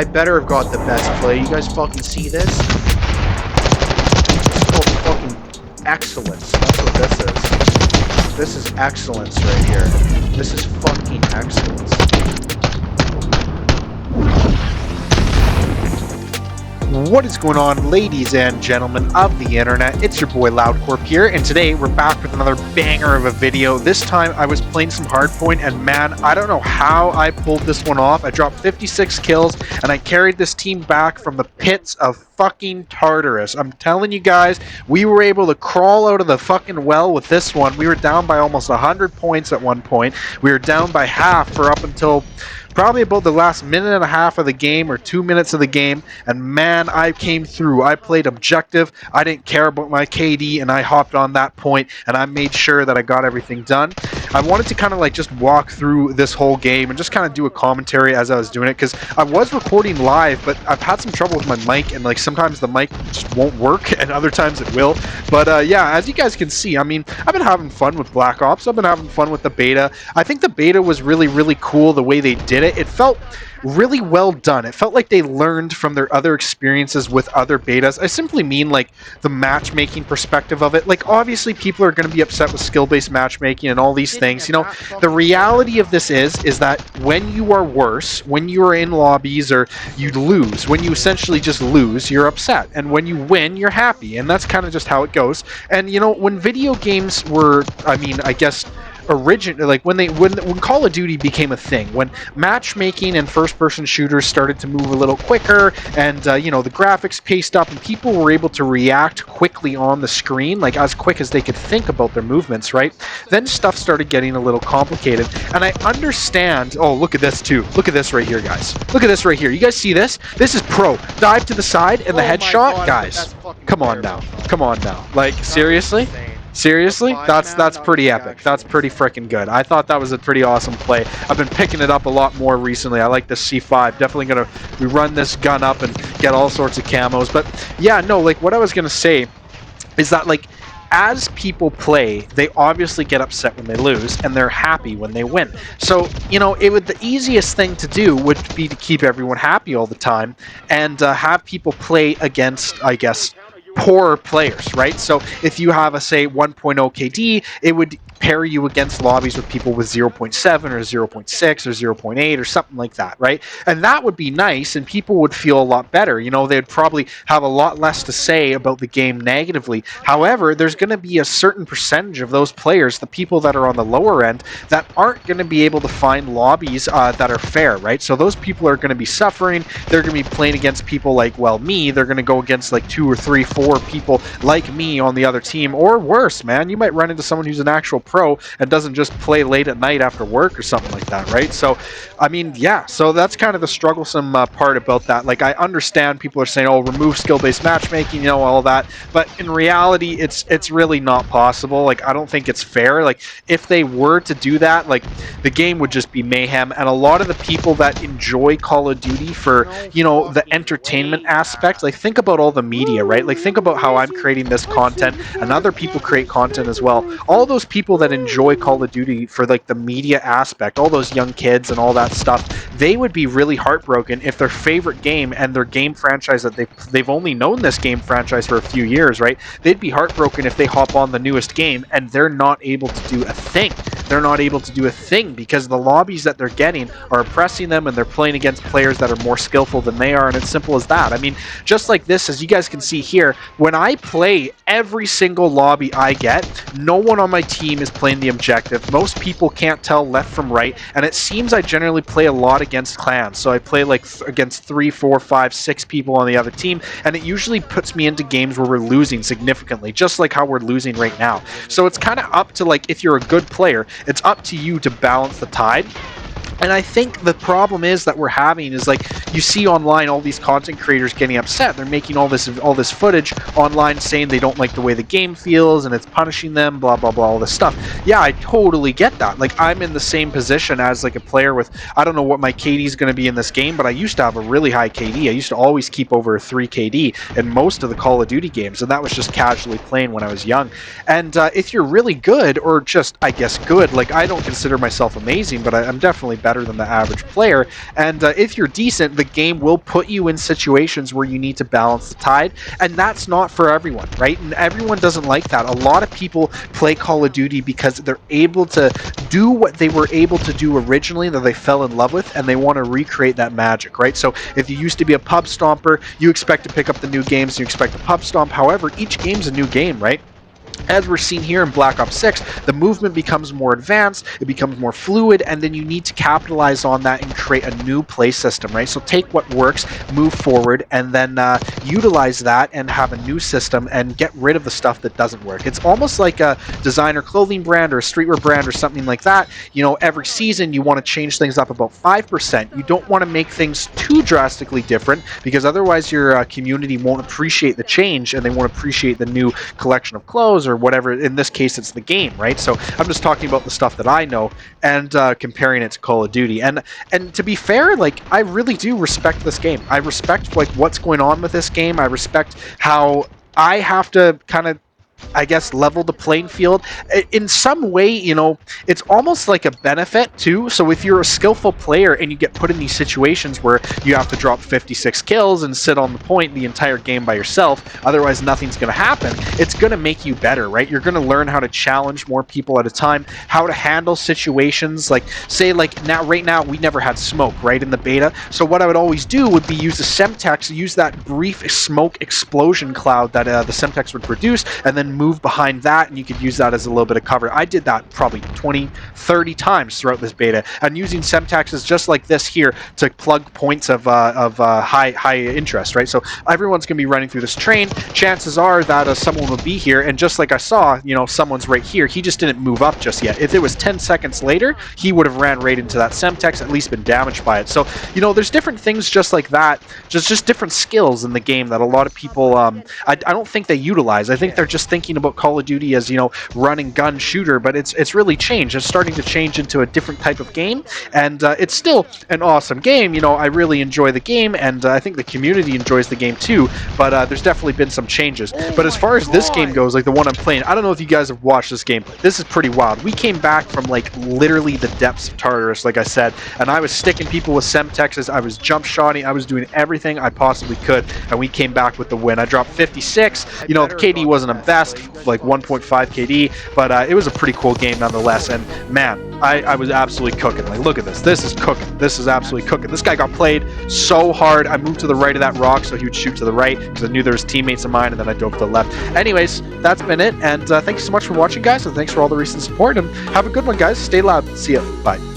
I better have got the best play. You guys fucking see this? It's called fucking excellence. That's what this is. This is excellence right here. This is fucking excellence. What is going on, ladies and gentlemen of the internet? It's your boy LoudCorp here, and today we're back with another banger of a video. This time I was playing some hardpoint, and man, I don't know how I pulled this one off. I dropped 56 kills, and I carried this team back from the pits of fucking Tartarus. I'm telling you guys, we were able to crawl out of the fucking well with this one. We were down by almost 100 points at one point. We were down by half for up until probably about the last minute and a half of the game or 2 minutes of the game, and man, I came through. I played objective. I didn't care about my KD, and I hopped on that point, and I made sure that I got everything done. I wanted to kind of like just walk through this whole game and just kind of do a commentary as I was doing it, because I was recording live, but I've had some trouble with my mic, and like sometimes the mic just won't work, and other times it will. But yeah, as you guys can see, I mean, I've been having fun with Black Ops. I've been having fun with the beta. I think the beta was really cool the way they did it. It felt really well done. It felt like they learned from their other experiences with other betas. I simply mean like the matchmaking perspective of it. Like obviously people are going to be upset with skill-based matchmaking and all these things. You know, the reality of this is that when you are worse, when you are in lobbies or you lose, when you essentially just lose, you're upset. And when you win, you're happy. And that's kind of just how it goes. And you know, when video games were, I mean, I guess like when Call of Duty became a thing, when matchmaking and first-person shooters started to move a little quicker, and you know, the graphics paced up, and people were able to react quickly on the screen, like as quick as they could think about their movements, right? Then stuff started getting a little complicated, and I understand. Oh, look at this too. Look at this right here, guys. Look at this right here. You guys see this? This is pro. Dive to the side and the headshot, guys. Come on now. Come on now. Like seriously? Seriously? That's pretty epic. That's pretty freaking good. I thought that was a pretty awesome play. I've been picking it up a lot more recently. I like the C5. Definitely gonna run this gun up and get all sorts of camos. But yeah, no, like what I was gonna say is that like as people play, they obviously get upset when they lose, and they're happy when they win. So, you know, the easiest thing to do would be to keep everyone happy all the time and have people play against, I guess, poorer players, right? So if you have a, say, 1.0 KD, it would pair you against lobbies with people with 0.7 or 0.6 or 0.8 or something like that, right? And that would be nice, and people would feel a lot better. You know, they'd probably have a lot less to say about the game negatively. However, there's going to be a certain percentage of those players, the people that are on the lower end, that aren't going to be able to find lobbies that are fair, right? So those people are going to be suffering. They're going to be playing against people like, well, me. They're going to go against like 2 or 3, 4 people like me on the other team, or worse, man. You might run into someone who's an actual pro and doesn't just play late at night after work or something like that, right? So, I mean, yeah, so that's kind of the strugglesome part about that. Like, I understand people are saying, oh, remove skill-based matchmaking, you know, all that, but in reality, it's really not possible. Like, I don't think it's fair. Like, if they were to do that, like, the game would just be mayhem, and a lot of the people that enjoy Call of Duty for, you know, the entertainment aspect, like, think about all the media, right? Like, think about how I'm creating this content, and other people create content as well. All those people that enjoy Call of Duty for like the media aspect, all those young kids and all that stuff, they would be really heartbroken if their favorite game and their game franchise that they've only known this game franchise for a few years, right? They'd be heartbroken if they hop on the newest game and they're not able to do a thing. They're not able to do a thing because the lobbies that they're getting are oppressing them, and they're playing against players that are more skillful than they are, and it's simple as that. I mean, just like this, as you guys can see here, when I play every single lobby I get, no one on my team is playing the objective. Most people can't tell left from right, and it seems I generally play a lot against clans. So I play like against 3, 4, 5, 6 people on the other team, and it usually puts me into games where we're losing significantly, just like how we're losing right now. So it's kind of up to, like, if you're a good player, it's up to you to balance the tide. And I think the problem is that we're having is, like, you see online all these content creators getting upset. They're making all this footage online saying they don't like the way the game feels and it's punishing them, blah blah blah, all this stuff. Yeah, I totally get that. Like, I'm in the same position as like a player with, I don't know what my KD is going to be in this game, but I used to have a really high KD. I used to always keep over a 3 KD in most of the Call of Duty games, and that was just casually playing when I was young. And if you're really good, or just, I guess, good, like, I don't consider myself amazing, but I'm definitely definitely better than the average player. And if you're decent, the game will put you in situations where you need to balance the tide, and that's not for everyone, right? And everyone doesn't like that. A lot of people play Call of Duty because they're able to do what they were able to do originally that they fell in love with, and they want to recreate that magic, right? So if you used to be a pub stomper, you expect to pick up the new games, you expect to pub stomp. However, each game's a new game, right? As we're seeing here in Black Ops 6, the movement becomes more advanced, it becomes more fluid, and then you need to capitalize on that and create a new play system, right? So take what works, move forward, and then utilize that and have a new system and get rid of the stuff that doesn't work. It's almost like a designer clothing brand or a streetwear brand or something like that. You know, every season you want to change things up about 5%. You don't want to make things too drastically different because otherwise your community won't appreciate the change and they won't appreciate the new collection of clothes or whatever. In this case, it's the game, right? So I'm just talking about the stuff that I know and comparing it to Call of Duty. And to be fair, like, I really do respect this game. I respect like what's going on with this game. I respect how I have to kind of, I guess, level the playing field. In some way, you know, it's almost like a benefit too. So if you're a skillful player and you get put in these situations where you have to drop 56 kills and sit on the point the entire game by yourself, otherwise nothing's going to happen, it's going to make you better, right? You're going to learn how to challenge more people at a time, how to handle situations. Like, say, like now, right now, we never had smoke, right, in the beta. So what I would always do would be use the Semtex, use that brief smoke explosion cloud that the Semtex would produce, and then move behind that, and you could use that as a little bit of cover. I did that probably 20, 30 times throughout this beta, and using Semtexes just like this here to plug points of high interest, right? So everyone's going to be running through this train. Chances are that someone will be here, and just like I saw, you know, someone's right here. He just didn't move up just yet. If it was 10 seconds later, he would have ran right into that Semtex, at least been damaged by it. So, you know, there's different things just like that, just different skills in the game that a lot of people, I don't think they utilize. I think they're just thinking about Call of Duty as, you know, run and gun shooter, but it's really changed. It's starting to change into a different type of game, and it's still an awesome game. You know, I really enjoy the game, and I think the community enjoys the game too, but there's definitely been some changes. But as far as this game goes, like the one I'm playing, I don't know if you guys have watched this gameplay. This is pretty wild. We came back from like literally the depths of Tartarus, like I said, and I was sticking people with Semtexes, I was jump shotting, I was doing everything I possibly could, and we came back with the win. I dropped 56. You know, the KD wasn't a best, like 1.5 KD, but it was a pretty cool game nonetheless. And man, I was absolutely cooking. Like, look at this. This is cooking. This is absolutely cooking. This guy got played so hard. I moved to the right of that rock so he would shoot to the right because I knew there was teammates of mine, and then I dove to the left. Anyways, that's been it, and thank you so much for watching, guys, and thanks for all the recent support, and have a good one, guys. Stay loud. See ya. Bye.